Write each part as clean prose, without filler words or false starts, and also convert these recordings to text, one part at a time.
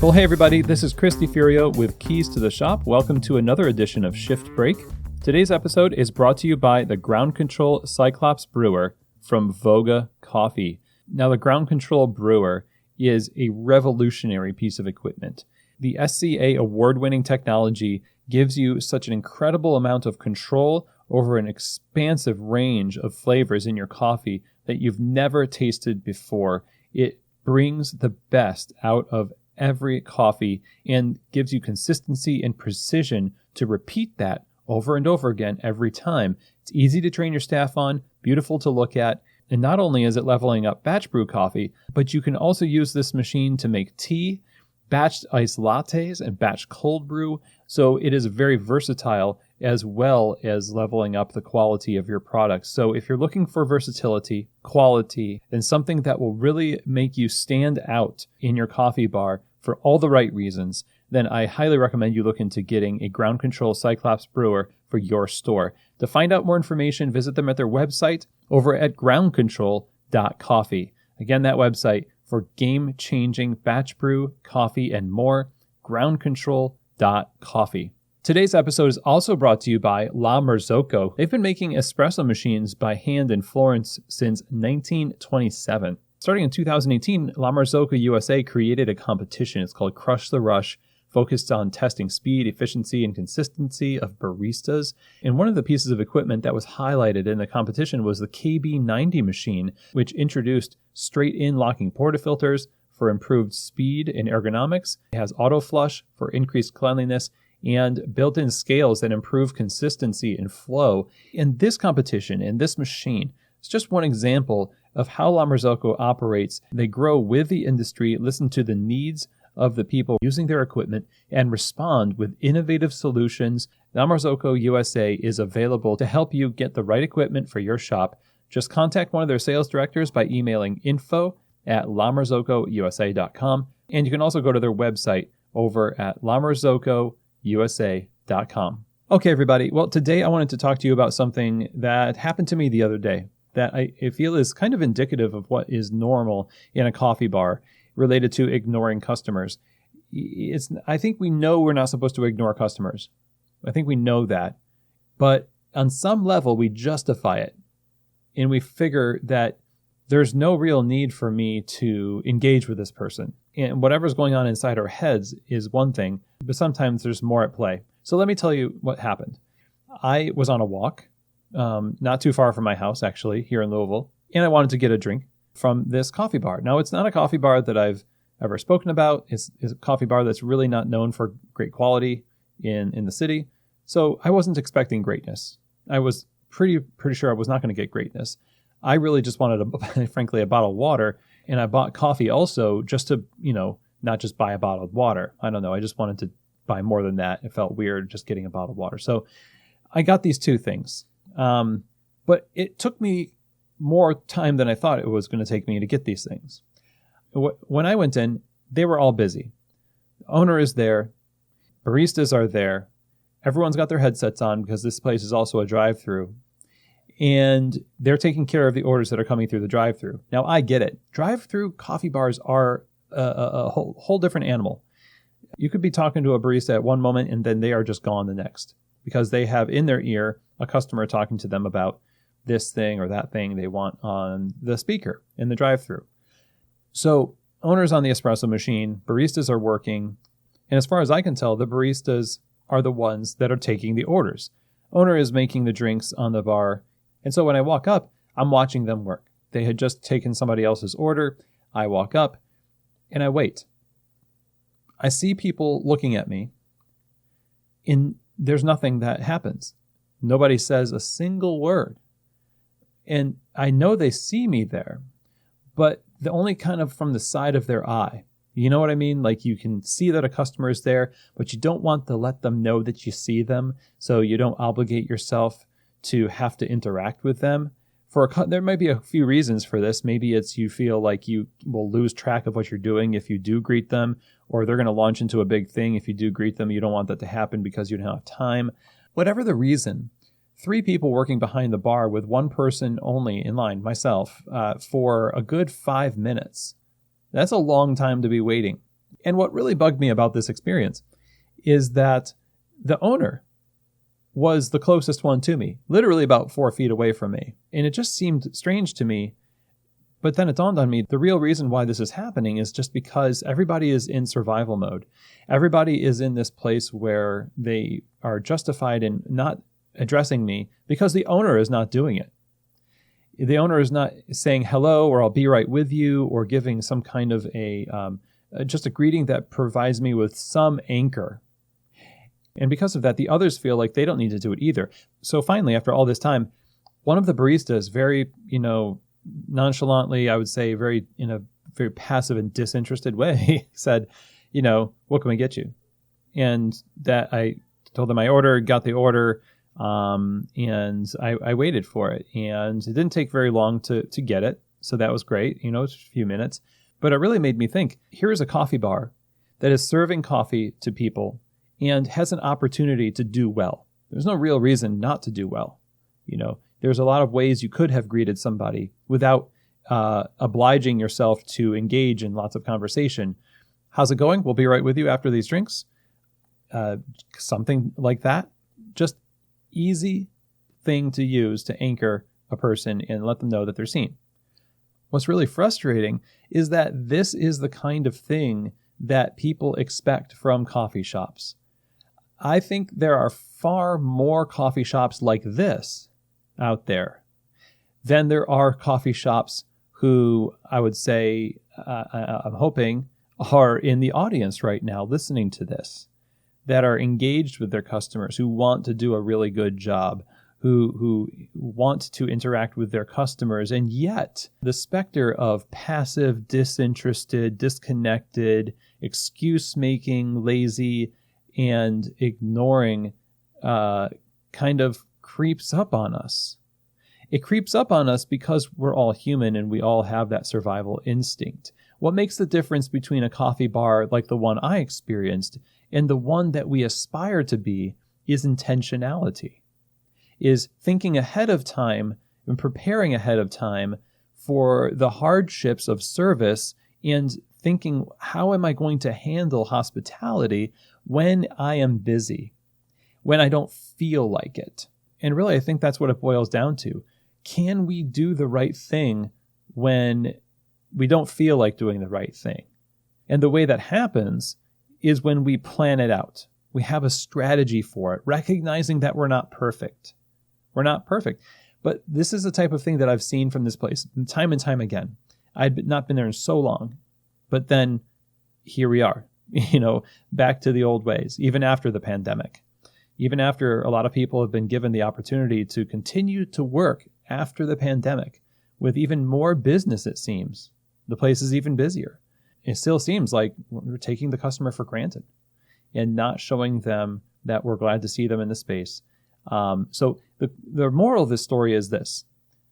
Well, hey everybody, this is Chris Deferio with Keys to the Shop. Welcome to another edition of Shift Break. Today's episode is brought to you by the Ground Control Cyclops Brewer from Voga Coffee. Now, the Ground Control Brewer is a revolutionary piece of equipment. The SCA award-winning technology gives you such an incredible amount of control over an expansive range of flavors in your coffee that you've never tasted before. It brings the best out of every coffee and gives you consistency and precision to repeat that over and over again every time. It's easy to train your staff on, beautiful to look at, and not only is it leveling up batch brew coffee, but you can also use this machine to make tea, batch iced lattes, and batch cold brew. So it is very versatile as well as leveling up the quality of your products. So if you're looking for versatility, quality, and something that will really make you stand out in your coffee bar for all the right reasons, then I highly recommend you look into getting a Ground Control Cyclops Brewer for your store. To find out more information, visit them at their website over at groundcontrol.coffee. Again, that website for game-changing batch brew, coffee, and more, groundcontrol.coffee. Today's episode is also brought to you by La Marzocco. They've been making espresso machines by hand in Florence since 1927. Starting in 2018, La Marzocco USA created a competition. It's called Crush the Rush, focused on testing speed, efficiency, and consistency of baristas. And one of the pieces of equipment that was highlighted in the competition was the KB90 machine, which introduced straight-in locking portafilters for improved speed and ergonomics. It has auto flush for increased cleanliness and built-in scales that improve consistency and flow. In this competition, in this machine, it's just one example of how La Marzocco operates. They grow with the industry, listen to the needs of the people using their equipment, and respond with innovative solutions. La Marzocco USA is available to help you get the right equipment for your shop. Just contact one of their sales directors by emailing info@lamarzocousa.com, and you can also go to their website over at lamarzocousa.com. Okay, everybody. Well, today I wanted to talk to you about something that happened to me the other day that I feel is kind of indicative of what is normal in a coffee bar related to ignoring customers. I think we know we're not supposed to ignore customers. I think we know that. But on some level, we justify it. And we figure that there's no real need for me to engage with this person. And whatever's going on inside our heads is one thing, but sometimes there's more at play. So let me tell you what happened. I was on a walk, not too far from my house, actually, here in Louisville, and I wanted to get a drink from this coffee bar. Now, it's not a coffee bar that I've ever spoken about. It's a coffee bar that's really not known for great quality in the city. So I wasn't expecting greatness. I was pretty sure I was not going to get greatness. I really just wanted, frankly, a bottle of water, and I bought coffee also just to, not just buy a bottle of water. I don't know. I just wanted to buy more than that. It felt weird just getting a bottle of water. So I got these two things. But it took me more time than I thought it was going to take me to get these things. When I went in, they were all busy. The owner is there. Baristas are there. Everyone's got their headsets on because this place is also a drive-through. And they're taking care of the orders that are coming through the drive-through. Now, I get it. Drive-through coffee bars are a whole different animal. You could be talking to a barista at one moment and then they are just gone the next because they have in their ear a customer talking to them about this thing or that thing they want on the speaker in the drive-through. So owners on the espresso machine, baristas are working. And as far as I can tell, the baristas are the ones that are taking the orders. Owner is making the drinks on the bar. And so when I walk up, I'm watching them work. They had just taken somebody else's order. I walk up and I wait. I see people looking at me and there's nothing that happens. Nobody says a single word. And I know they see me there, but the only kind of from the side of their eye. You know what I mean? Like you can see that a customer is there, but you don't want to let them know that you see them. So you don't obligate yourself to have to interact with them. There might be a few reasons for this. Maybe it's you feel like you will lose track of what you're doing if you do greet them, or they're going to launch into a big thing if you do greet them. You don't want that to happen because you don't have time. Whatever the reason, 3 people working behind the bar with 1 person only in line, myself, for a good 5 minutes. That's a long time to be waiting. And what really bugged me about this experience is that the owner was the closest one to me, literally about 4 feet away from me. And it just seemed strange to me. But then it dawned on me, the real reason why this is happening is just because everybody is in survival mode. Everybody is in this place where they are justified in not addressing me because the owner is not doing it. The owner is not saying hello or I'll be right with you or giving some kind of just a greeting that provides me with some anchor. And because of that, the others feel like they don't need to do it either. So finally, after all this time, one of the baristas very, nonchalantly, I would say in a very passive and disinterested way, said, what can we get you? And that I told them my order, got the order, and I waited for it. And it didn't take very long to get it. So that was great, it's a few minutes. But it really made me think, here's a coffee bar that is serving coffee to people and has an opportunity to do well. There's no real reason not to do well. There's a lot of ways you could have greeted somebody without obliging yourself to engage in lots of conversation. How's it going? We'll be right with you after these drinks. Something like that. Just easy thing to use to anchor a person and let them know that they're seen. What's really frustrating is that this is the kind of thing that people expect from coffee shops. I think there are far more coffee shops like this out there than there are coffee shops who I would say, I'm hoping, are in the audience right now listening to this, that are engaged with their customers, who want to do a really good job, who want to interact with their customers. And yet the specter of passive, disinterested, disconnected, excuse-making, lazy, and ignoring kind of creeps up on us. It creeps up on us because we're all human and we all have that survival instinct. What makes the difference between a coffee bar like the one I experienced and the one that we aspire to be is intentionality, is thinking ahead of time and preparing ahead of time for the hardships of service and thinking, how am I going to handle hospitality when I am busy, when I don't feel like it? And really, I think that's what it boils down to. Can we do the right thing when we don't feel like doing the right thing? And the way that happens is when we plan it out. We have a strategy for it, recognizing that we're not perfect. We're not perfect. But this is the type of thing that I've seen from this place time and time again. I'd not been there in so long, but then here we are, back to the old ways, even after the pandemic. Even after a lot of people have been given the opportunity to continue to work after the pandemic with even more business, it seems. The place is even busier. It still seems like we're taking the customer for granted and not showing them that we're glad to see them in the space. So the moral of this story is this.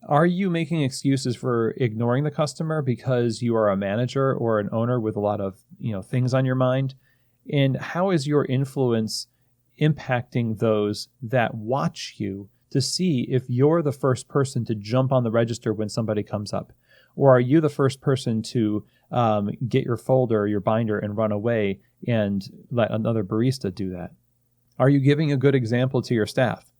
Are you making excuses for ignoring the customer because you are a manager or an owner with a lot of things on your mind? And how is your influence impacting those that watch you to see if you're the first person to jump on the register when somebody comes up? Or are you the first person to get your folder or your binder and run away and let another barista do that? Are you giving a good example to your staff?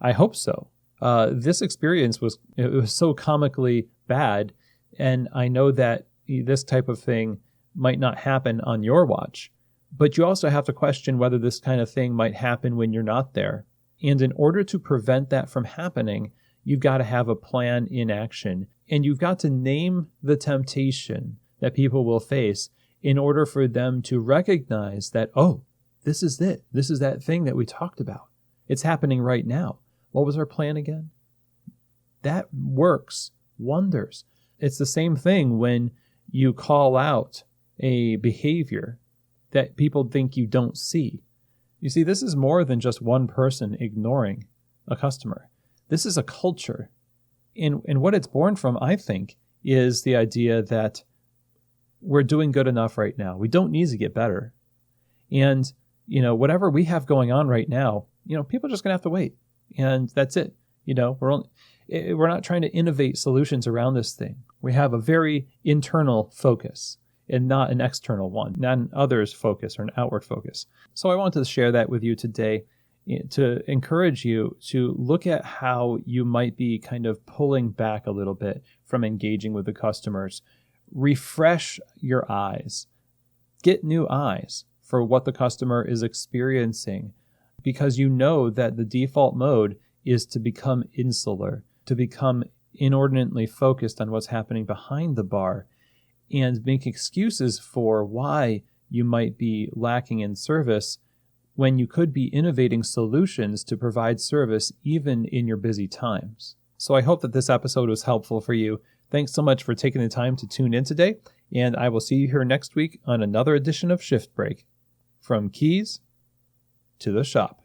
I hope so. This experience was so comically bad, and I know that this type of thing might not happen on your watch, but you also have to question whether this kind of thing might happen when you're not there. And in order to prevent that from happening, you've got to have a plan in action, and you've got to name the temptation that people will face in order for them to recognize that, oh, this is it. This is that thing that we talked about. It's happening right now. What was our plan again? That works wonders. It's the same thing when you call out a behavior that people think you don't see. You see, this is more than just one person ignoring a customer. This is a culture. And what it's born from, I think, is the idea that we're doing good enough right now. We don't need to get better. And, whatever we have going on right now, people are just going to have to wait. And that's it. We're not trying to innovate solutions around this thing. We have a very internal focus. and not an external one, not an others focus or an outward focus. So I wanted to share that with you today to encourage you to look at how you might be kind of pulling back a little bit from engaging with the customers. Refresh your eyes. Get new eyes for what the customer is experiencing, because you know that the default mode is to become insular, to become inordinately focused on what's happening behind the bar and make excuses for why you might be lacking in service when you could be innovating solutions to provide service even in your busy times. So I hope that this episode was helpful for you. Thanks so much for taking the time to tune in today, and I will see you here next week on another edition of Shift Break. From keys to the shop.